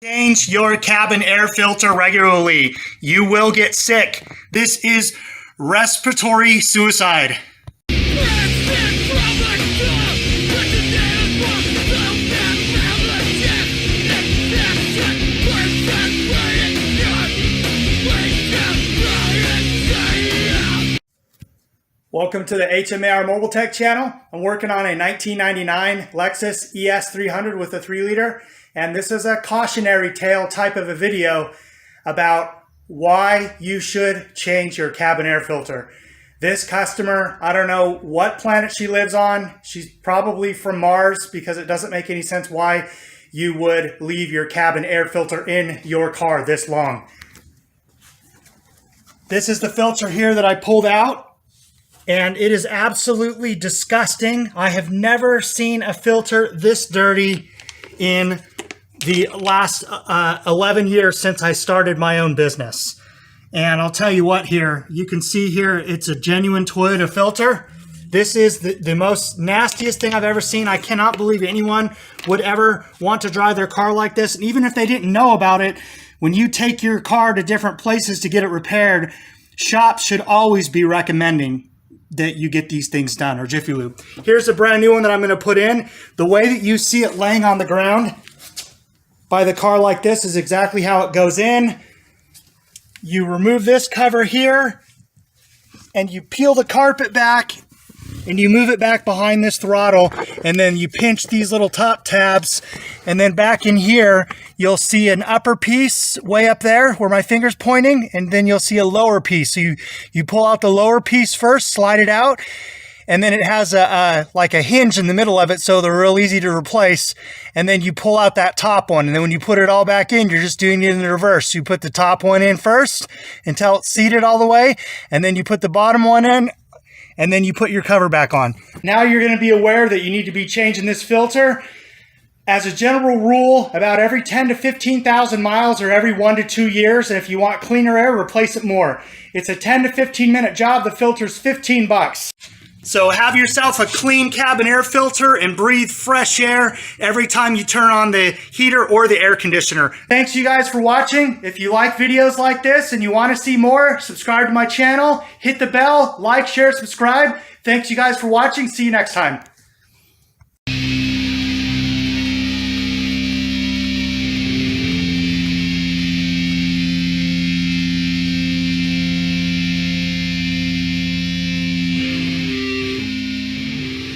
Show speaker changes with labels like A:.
A: Change your cabin air filter regularly. You will get sick. This is respiratory suicide. Welcome to the HMAR Mobile Tech channel. I'm working on a 1999 Lexus ES300 with a 3-liter, and this is a cautionary tale type of a video about why you should change your cabin air filter. This customer, I don't know what planet she lives on. She's probably from Mars, because it doesn't make any sense why you would leave your cabin air filter in your car this long. This is the filter here that I pulled out. And it is absolutely disgusting. I have never seen a filter this dirty in the last 11 years since I started my own business. And I'll tell you what here, you can see here, it's a genuine Toyota filter. This is the most nastiest thing I've ever seen. I cannot believe anyone would ever want to drive their car like this. And even if they didn't know about it, when you take your car to different places to get it repaired, shops should always be recommending that you get these things done, or Jiffy Lube. Here's a brand new one that I'm going to put in. The way that you see it laying on the ground by the car like this is exactly how it goes in. You remove this cover here and you peel the carpet back and you move it back behind this throttle, and then you pinch these little top tabs, and then back in here you'll see an upper piece way up there where my finger's pointing, and then you'll see a lower piece. So you pull out the lower piece first, slide it out, and then it has like a hinge in the middle of it, so they're real easy to replace. And then you pull out that top one, and then when you put it all back in, you're just doing it in the reverse. You put the top one in first until it's seated all the way, and then you put the bottom one in, and then you put your cover back on. Now you're going to be aware that you need to be changing this filter. As a general rule, about every 10 to 15,000 miles, or every 1 to 2 years. And if you want cleaner air, replace it more. It's a 10 to 15 minute job. The filter's $15. So have yourself a clean cabin air filter and breathe fresh air every time you turn on the heater or the air conditioner. Thanks you guys for watching. If you like videos like this and you want to see more, subscribe to my channel, hit the bell, like, share, subscribe. Thanks you guys for watching. See you next time.